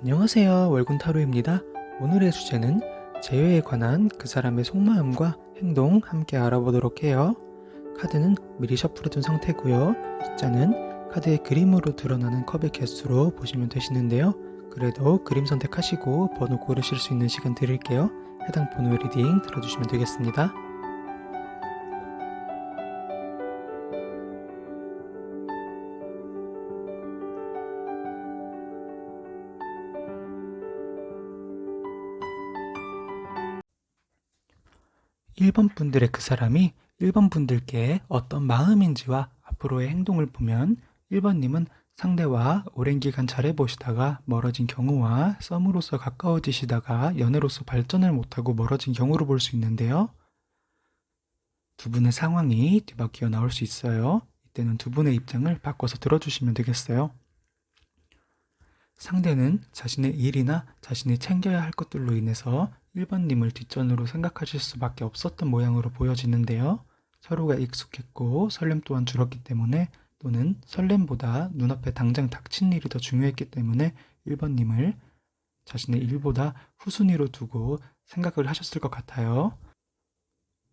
안녕하세요. 월군타로입니다. 오늘의 주제는 재회에 관한 그 사람의 속마음과 행동 함께 알아보도록 해요. 카드는 미리 셔플해둔 상태고요. 숫자는 카드의 그림으로 드러나는 컵의 개수로 보시면 되시는데요. 그래도 그림 선택하시고 번호 고르실 수 있는 시간 드릴게요. 해당 번호의 리딩 들어주시면 되겠습니다. 1번 분들의 그 사람이 1번 분들께 어떤 마음인지와 앞으로의 행동을 보면 1번님은 상대와 오랜 기간 잘해보시다가 멀어진 경우와 썸으로서 가까워지시다가 연애로서 발전을 못하고 멀어진 경우로 볼 수 있는데요. 두 분의 상황이 뒤바뀌어 나올 수 있어요. 이때는 두 분의 입장을 바꿔서 들어주시면 되겠어요. 상대는 자신의 일이나 자신이 챙겨야 할 것들로 인해서 1번님을 뒷전으로 생각하실 수밖에 없었던 모양으로 보여지는데요. 서로가 익숙했고 설렘 또한 줄었기 때문에 또는 설렘보다 눈앞에 당장 닥친 일이 더 중요했기 때문에 1번님을 자신의 일보다 후순위로 두고 생각을 하셨을 것 같아요.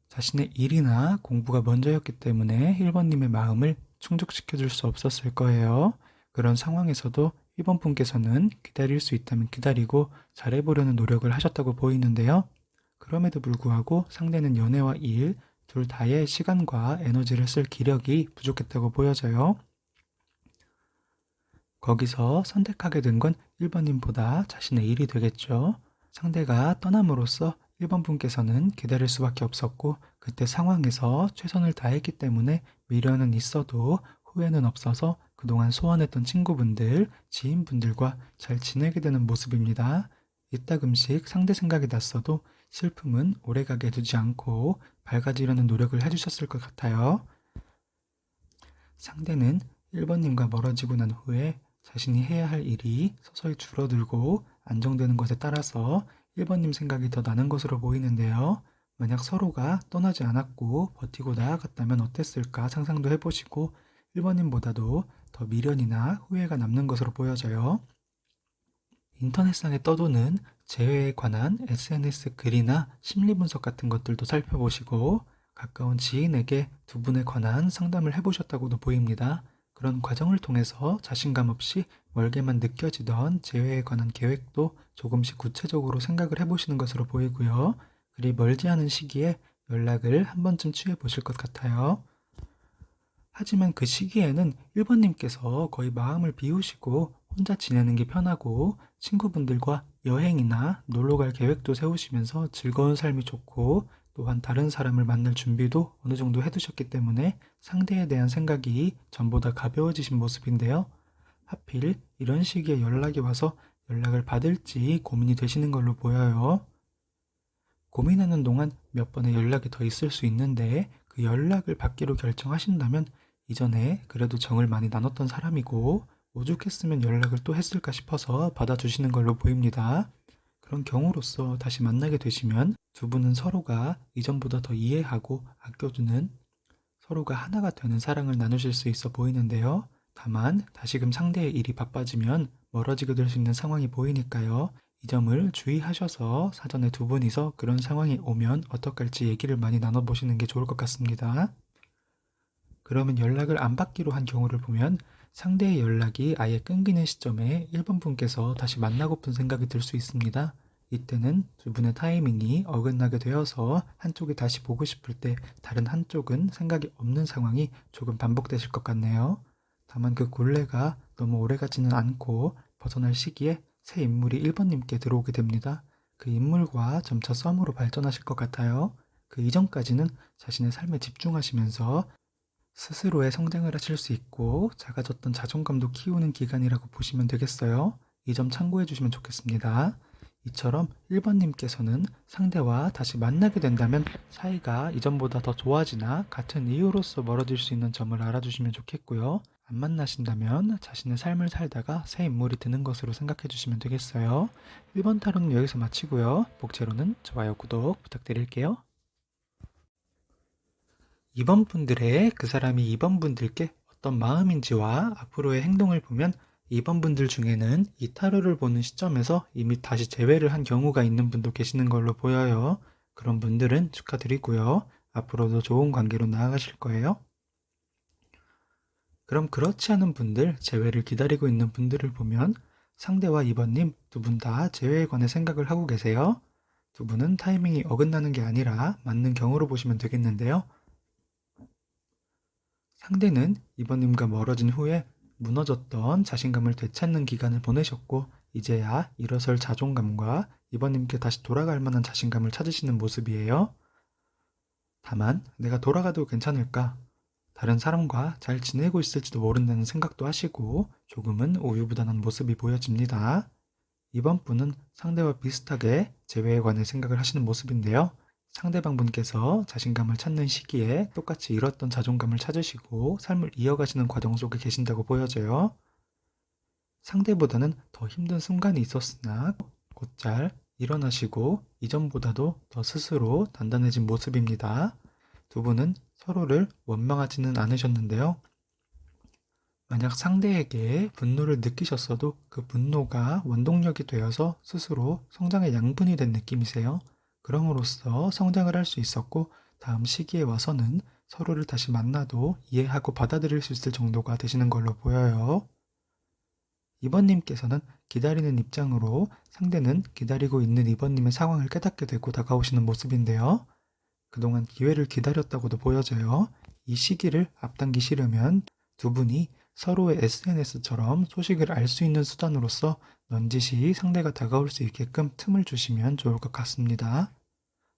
자신의 일이나 공부가 먼저였기 때문에 1번님의 마음을 충족시켜줄 수 없었을 거예요. 그런 상황에서도 1번 분께서는 기다릴 수 있다면 기다리고 잘해보려는 노력을 하셨다고 보이는데요. 그럼에도 불구하고 상대는 연애와 일, 둘 다의 시간과 에너지를 쓸 기력이 부족했다고 보여져요. 거기서 선택하게 된 건 1번님보다 자신의 일이 되겠죠. 상대가 떠남으로써 1번 분께서는 기다릴 수밖에 없었고 그때 상황에서 최선을 다했기 때문에 미련은 있어도 후회는 없어서 그동안 소원했던 친구분들, 지인분들과 잘 지내게 되는 모습입니다. 이따금씩 상대 생각이 났어도 슬픔은 오래가게 두지 않고 밝아지려는 노력을 해주셨을 것 같아요. 상대는 1번님과 멀어지고 난 후에 자신이 해야 할 일이 서서히 줄어들고 안정되는 것에 따라서 1번님 생각이 더 나는 것으로 보이는데요. 만약 서로가 떠나지 않았고 버티고 나아갔다면 어땠을까 상상도 해보시고 1번님보다도 더 미련이나 후회가 남는 것으로 보여져요. 인터넷상에 떠도는 재회에 관한 SNS 글이나 심리분석 같은 것들도 살펴보시고 가까운 지인에게 두 분에 관한 상담을 해보셨다고도 보입니다. 그런 과정을 통해서 자신감 없이 멀게만 느껴지던 재회에 관한 계획도 조금씩 구체적으로 생각을 해보시는 것으로 보이고요. 그리 멀지 않은 시기에 연락을 한 번쯤 취해 보실 것 같아요. 하지만 그 시기에는 1번님께서 거의 마음을 비우시고 혼자 지내는 게 편하고 친구분들과 여행이나 놀러 갈 계획도 세우시면서 즐거운 삶이 좋고 또한 다른 사람을 만날 준비도 어느 정도 해두셨기 때문에 상대에 대한 생각이 전보다 가벼워지신 모습인데요. 하필 이런 시기에 연락이 와서 연락을 받을지 고민이 되시는 걸로 보여요. 고민하는 동안 몇 번의 연락이 더 있을 수 있는데 그 연락을 받기로 결정하신다면 이전에 그래도 정을 많이 나눴던 사람이고 오죽했으면 연락을 또 했을까 싶어서 받아주시는 걸로 보입니다. 그런 경우로서 다시 만나게 되시면 두 분은 서로가 이전보다 더 이해하고 아껴주는 서로가 하나가 되는 사랑을 나누실 수 있어 보이는데요. 다만 다시금 상대의 일이 바빠지면 멀어지게 될 수 있는 상황이 보이니까요. 이 점을 주의하셔서 사전에 두 분이서 그런 상황이 오면 어떡할지 얘기를 많이 나눠보시는 게 좋을 것 같습니다. 그러면 연락을 안 받기로 한 경우를 보면 상대의 연락이 아예 끊기는 시점에 1번 분께서 다시 만나고픈 생각이 들 수 있습니다. 이때는 두 분의 타이밍이 어긋나게 되어서 한쪽이 다시 보고 싶을 때 다른 한쪽은 생각이 없는 상황이 조금 반복되실 것 같네요. 다만 그 굴레가 너무 오래가지는 않고 벗어날 시기에 새 인물이 1번님께 들어오게 됩니다. 그 인물과 점차 썸으로 발전하실 것 같아요. 그 이전까지는 자신의 삶에 집중하시면서 스스로의 성장을 하실 수 있고 작아졌던 자존감도 키우는 기간이라고 보시면 되겠어요. 이 점 참고해 주시면 좋겠습니다. 이처럼 1번님께서는 상대와 다시 만나게 된다면 사이가 이전보다 더 좋아지나 같은 이유로서 멀어질 수 있는 점을 알아주시면 좋겠고요. 안 만나신다면 자신의 삶을 살다가 새 인물이 드는 것으로 생각해 주시면 되겠어요. 1번 타로는 여기서 마치고요. 복제로는 좋아요, 구독 부탁드릴게요. 2번 분들의 그 사람이 2번 분들께 어떤 마음인지와 앞으로의 행동을 보면 2번 분들 중에는 이 타로를 보는 시점에서 이미 다시 재회를 한 경우가 있는 분도 계시는 걸로 보여요. 그런 분들은 축하드리고요. 앞으로도 좋은 관계로 나아가실 거예요. 그럼 그렇지 않은 분들, 재회를 기다리고 있는 분들을 보면 상대와 2번님 두 분 다 재회에 관해 생각을 하고 계세요. 두 분은 타이밍이 어긋나는 게 아니라 맞는 경우로 보시면 되겠는데요. 상대는 2번님과 멀어진 후에 무너졌던 자신감을 되찾는 기간을 보내셨고 이제야 일어설 자존감과 2번님께 다시 돌아갈 만한 자신감을 찾으시는 모습이에요. 다만 내가 돌아가도 괜찮을까? 다른 사람과 잘 지내고 있을지도 모른다는 생각도 하시고 조금은 우유부단한 모습이 보여집니다. 이번 분은 상대와 비슷하게 재회에 관해 생각을 하시는 모습인데요. 상대방분께서 자신감을 찾는 시기에 똑같이 잃었던 자존감을 찾으시고 삶을 이어가시는 과정 속에 계신다고 보여져요. 상대보다는 더 힘든 순간이 있었으나 곧잘 일어나시고 이전보다도 더 스스로 단단해진 모습입니다. 두 분은 서로를 원망하지는 않으셨는데요. 만약 상대에게 분노를 느끼셨어도 그 분노가 원동력이 되어서 스스로 성장의 양분이 된 느낌이세요. 그럼으로써 성장을 할 수 있었고 다음 시기에 와서는 서로를 다시 만나도 이해하고 받아들일 수 있을 정도가 되시는 걸로 보여요. 이번님께서는 기다리는 입장으로 상대는 기다리고 있는 이번님의 상황을 깨닫게 되고 다가오시는 모습인데요. 그동안 기회를 기다렸다고도 보여져요. 이 시기를 앞당기시려면 두 분이 서로의 SNS처럼 소식을 알 수 있는 수단으로서 넌지시 상대가 다가올 수 있게끔 틈을 주시면 좋을 것 같습니다.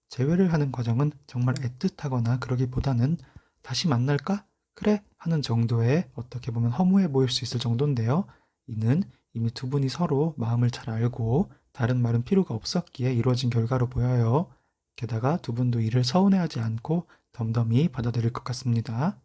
재회를 하는 과정은 정말 애틋하거나 그러기보다는 다시 만날까? 그래? 하는 정도의 어떻게 보면 허무해 보일 수 있을 정도인데요. 이는 이미 두 분이 서로 마음을 잘 알고 다른 말은 필요가 없었기에 이루어진 결과로 보여요. 게다가 두 분도 이를 서운해하지 않고 덤덤히 받아들일 것 같습니다.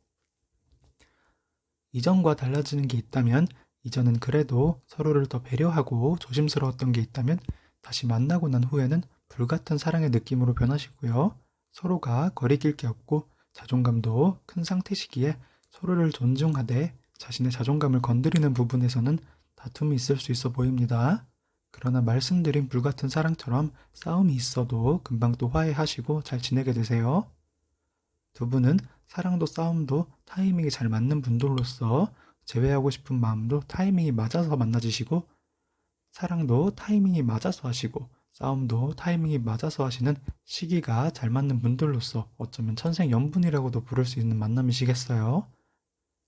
이전과 달라지는 게 있다면 이전은 그래도 서로를 더 배려하고 조심스러웠던 게 있다면 다시 만나고 난 후에는 불같은 사랑의 느낌으로 변하시고요. 서로가 거리낄 게 없고 자존감도 큰 상태시기에 서로를 존중하되 자신의 자존감을 건드리는 부분에서는 다툼이 있을 수 있어 보입니다. 그러나 말씀드린 불같은 사랑처럼 싸움이 있어도 금방 또 화해하시고 잘 지내게 되세요. 두 분은 사랑도 싸움도 타이밍이 잘 맞는 분들로서 재회하고 싶은 마음도 타이밍이 맞아서 만나지시고 사랑도 타이밍이 맞아서 하시고 싸움도 타이밍이 맞아서 하시는 시기가 잘 맞는 분들로서 어쩌면 천생연분이라고도 부를 수 있는 만남이시겠어요.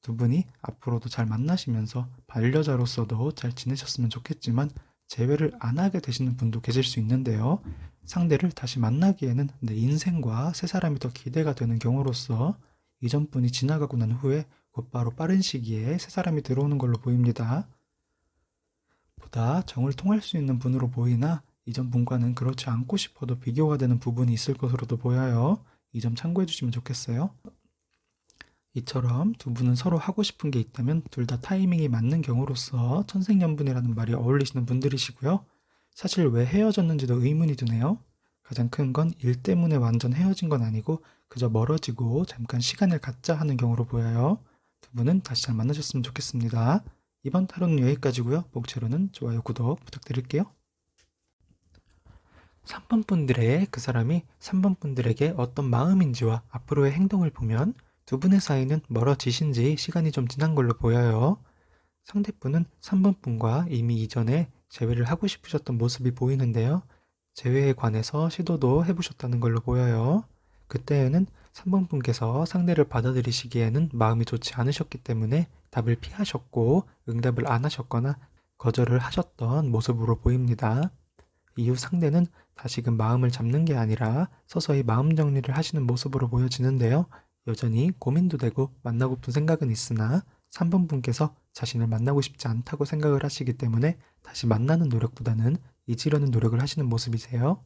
두 분이 앞으로도 잘 만나시면서 반려자로서도 잘 지내셨으면 좋겠지만 재회를 안 하게 되시는 분도 계실 수 있는데요. 상대를 다시 만나기에는 내 인생과 새 사람이 더 기대가 되는 경우로서 이전 분이 지나가고 난 후에 곧바로 빠른 시기에 새 사람이 들어오는 걸로 보입니다. 보다 정을 통할 수 있는 분으로 보이나 이전 분과는 그렇지 않고 싶어도 비교가 되는 부분이 있을 것으로도 보여요. 이 점 참고해 주시면 좋겠어요. 이처럼 두 분은 서로 하고 싶은 게 있다면 둘 다 타이밍이 맞는 경우로서 천생연분이라는 말이 어울리시는 분들이시고요. 사실 왜 헤어졌는지도 의문이 드네요. 가장 큰 건 일 때문에 완전 헤어진 건 아니고 그저 멀어지고 잠깐 시간을 갖자 하는 경우로 보여요. 두 분은 다시 잘 만나셨으면 좋겠습니다. 이번 타로는 여기까지고요. 목차로는 좋아요, 구독 부탁드릴게요. 3번 분들의 그 사람이 3번 분들에게 어떤 마음인지와 앞으로의 행동을 보면 두 분의 사이는 멀어지신 지 시간이 좀 지난 걸로 보여요. 상대분은 3번 분과 이미 이전에 재회를 하고 싶으셨던 모습이 보이는데요. 재회에 관해서 시도도 해보셨다는 걸로 보여요. 그때에는 3번 분께서 상대를 받아들이시기에는 마음이 좋지 않으셨기 때문에 답을 피하셨고 응답을 안 하셨거나 거절을 하셨던 모습으로 보입니다. 이후 상대는 다시금 마음을 잡는 게 아니라 서서히 마음 정리를 하시는 모습으로 보여지는데요. 여전히 고민도 되고 만나고픈 생각은 있으나 3번 분께서 자신을 만나고 싶지 않다고 생각을 하시기 때문에 다시 만나는 노력보다는 잊으려는 노력을 하시는 모습이세요.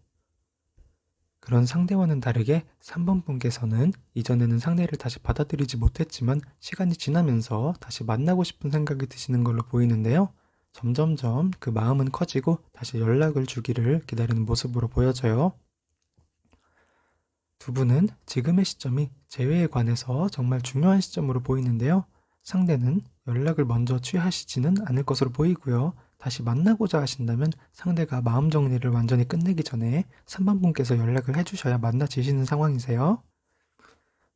그런 상대와는 다르게 3번 분께서는 이전에는 상대를 다시 받아들이지 못했지만 시간이 지나면서 다시 만나고 싶은 생각이 드시는 걸로 보이는데요. 점점점 그 마음은 커지고 다시 연락을 주기를 기다리는 모습으로 보여져요. 두 분은 지금의 시점이 재회에 관해서 정말 중요한 시점으로 보이는데요. 상대는 연락을 먼저 취하시지는 않을 것으로 보이고요. 다시 만나고자 하신다면 상대가 마음 정리를 완전히 끝내기 전에 3번 분께서 연락을 해주셔야 만나지시는 상황이세요.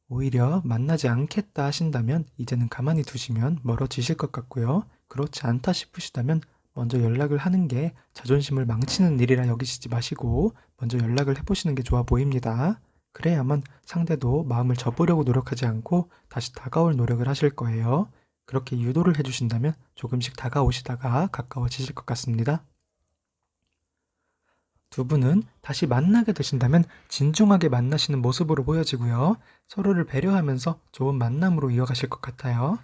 오히려 만나지 않겠다 하신다면 이제는 가만히 두시면 멀어지실 것 같고요. 그렇지 않다 싶으시다면 먼저 연락을 하는 게 자존심을 망치는 일이라 여기시지 마시고 먼저 연락을 해보시는 게 좋아 보입니다. 그래야만 상대도 마음을 접으려고 노력하지 않고 다시 다가올 노력을 하실 거예요. 그렇게 유도를 해주신다면 조금씩 다가오시다가 가까워지실 것 같습니다. 두 분은 다시 만나게 되신다면 진중하게 만나시는 모습으로 보여지고요. 서로를 배려하면서 좋은 만남으로 이어가실 것 같아요.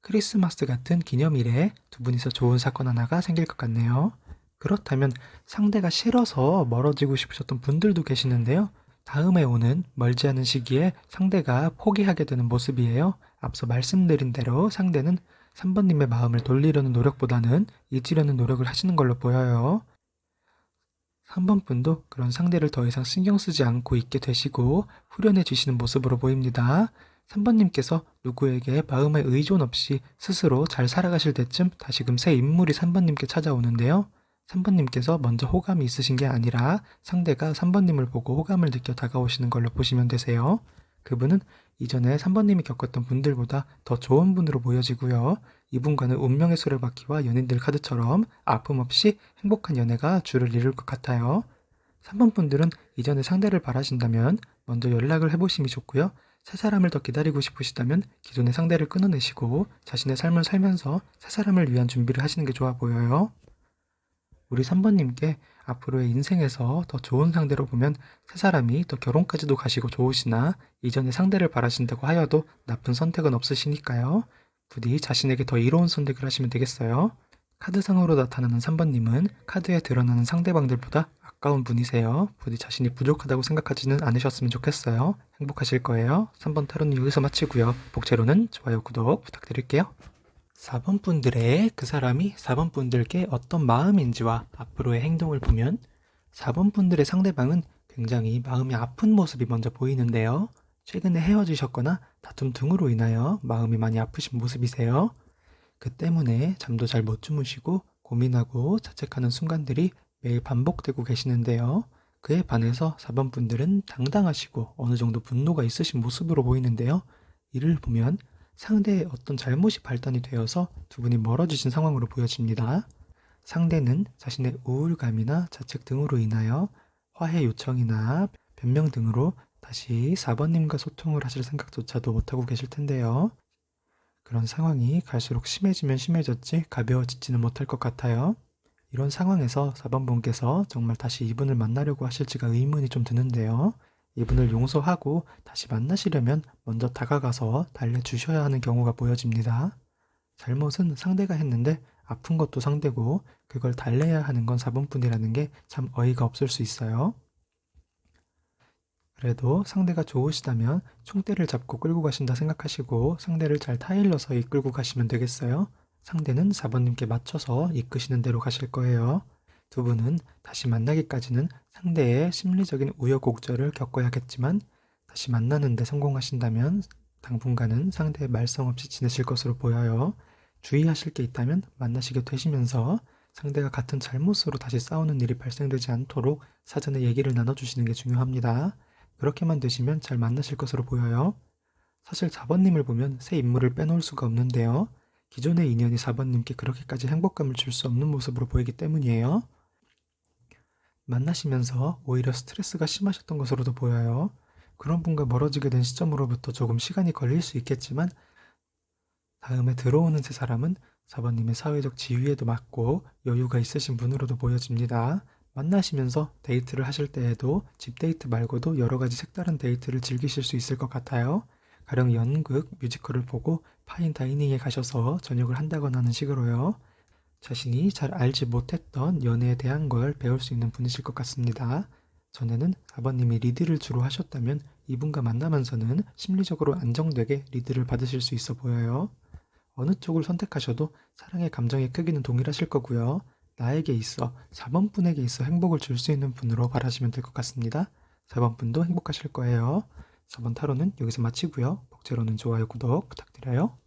크리스마스 같은 기념일에 두 분이서 좋은 사건 하나가 생길 것 같네요. 그렇다면 상대가 싫어서 멀어지고 싶으셨던 분들도 계시는데요. 다음에 오는 멀지 않은 시기에 상대가 포기하게 되는 모습이에요. 앞서 말씀드린 대로 상대는 3번님의 마음을 돌리려는 노력보다는 잊으려는 노력을 하시는 걸로 보여요. 3번 분도 그런 상대를 더 이상 신경 쓰지 않고 있게 되시고 후련해지시는 모습으로 보입니다. 3번님께서 누구에게 마음의 의존 없이 스스로 잘 살아가실 때쯤 다시금 새 인물이 3번님께 찾아오는데요. 3번님께서 먼저 호감이 있으신 게 아니라 상대가 3번님을 보고 호감을 느껴 다가오시는 걸로 보시면 되세요. 그분은 이전에 3번님이 겪었던 분들보다 더 좋은 분으로 보여지고요. 이분과는 운명의 수레바퀴와 연인들 카드처럼 아픔 없이 행복한 연애가 주를 이룰 것 같아요. 3번 분들은 이전에 상대를 바라신다면 먼저 연락을 해보심이 좋고요. 새 사람을 더 기다리고 싶으시다면 기존의 상대를 끊어내시고 자신의 삶을 살면서 새 사람을 위한 준비를 하시는 게 좋아 보여요. 우리 3번님께 앞으로의 인생에서 더 좋은 상대로 보면 새 사람이 더 결혼까지도 가시고 좋으시나 이전에 상대를 바라신다고 하여도 나쁜 선택은 없으시니까요. 부디 자신에게 더 이로운 선택을 하시면 되겠어요. 카드상으로 나타나는 3번님은 카드에 드러나는 상대방들보다 아까운 분이세요. 부디 자신이 부족하다고 생각하지는 않으셨으면 좋겠어요. 행복하실 거예요. 3번 타로는 여기서 마치고요. 복채로는 좋아요, 구독 부탁드릴게요. 4번 분들의 그 사람이 4번 분들께 어떤 마음인지와 앞으로의 행동을 보면 4번 분들의 상대방은 굉장히 마음이 아픈 모습이 먼저 보이는데요. 최근에 헤어지셨거나 다툼 등으로 인하여 마음이 많이 아프신 모습이세요. 그 때문에 잠도 잘 못 주무시고 고민하고 자책하는 순간들이 매일 반복되고 계시는데요. 그에 반해서 4번 분들은 당당하시고 어느 정도 분노가 있으신 모습으로 보이는데요. 이를 보면 상대의 어떤 잘못이 발단이 되어서 두 분이 멀어지신 상황으로 보여집니다. 상대는 자신의 우울감이나 자책 등으로 인하여 화해 요청이나 변명 등으로 다시 4번님과 소통을 하실 생각조차도 못하고 계실 텐데요. 그런 상황이 갈수록 심해지면 심해졌지 가벼워지지는 못할 것 같아요. 이런 상황에서 4번 분께서 정말 다시 이분을 만나려고 하실지가 의문이 좀 드는데요. 이분을 용서하고 다시 만나시려면 먼저 다가가서 달래주셔야 하는 경우가 보여집니다. 잘못은 상대가 했는데 아픈 것도 상대고 그걸 달래야 하는 건 4번 분이라는 게 참 어이가 없을 수 있어요. 그래도 상대가 좋으시다면 총대를 잡고 끌고 가신다 생각하시고 상대를 잘 타일러서 이끌고 가시면 되겠어요. 상대는 4번님께 맞춰서 이끄시는 대로 가실 거예요. 두 분은 다시 만나기까지는 상대의 심리적인 우여곡절을 겪어야겠지만 다시 만나는 데 성공하신다면 당분간은 상대의 말썽 없이 지내실 것으로 보여요. 주의하실 게 있다면 만나시게 되시면서 상대가 같은 잘못으로 다시 싸우는 일이 발생되지 않도록 사전에 얘기를 나눠주시는 게 중요합니다. 그렇게만 되시면 잘 만나실 것으로 보여요. 사실 4번님을 보면 새 인물을 빼놓을 수가 없는데요. 기존의 인연이 4번님께 그렇게까지 행복감을 줄 수 없는 모습으로 보이기 때문이에요. 만나시면서 오히려 스트레스가 심하셨던 것으로도 보여요. 그런 분과 멀어지게 된 시점으로부터 조금 시간이 걸릴 수 있겠지만 다음에 들어오는 새 사람은 4번님의 사회적 지위에도 맞고 여유가 있으신 분으로도 보여집니다. 만나시면서 데이트를 하실 때에도 집 데이트 말고도 여러 가지 색다른 데이트를 즐기실 수 있을 것 같아요. 가령 연극, 뮤지컬을 보고 파인 다이닝에 가셔서 저녁을 한다거나 하는 식으로요. 자신이 잘 알지 못했던 연애에 대한 걸 배울 수 있는 분이실 것 같습니다. 전에는 아버님이 리드를 주로 하셨다면 이분과 만나면서는 심리적으로 안정되게 리드를 받으실 수 있어 보여요. 어느 쪽을 선택하셔도 사랑의 감정의 크기는 동일하실 거고요. 나에게 있어 4번 분에게 있어 행복을 줄 수 있는 분으로 바라시면 될 것 같습니다. 4번 분도 행복하실 거예요. 4번 타로는 여기서 마치고요. 복제로는 좋아요, 구독 부탁드려요.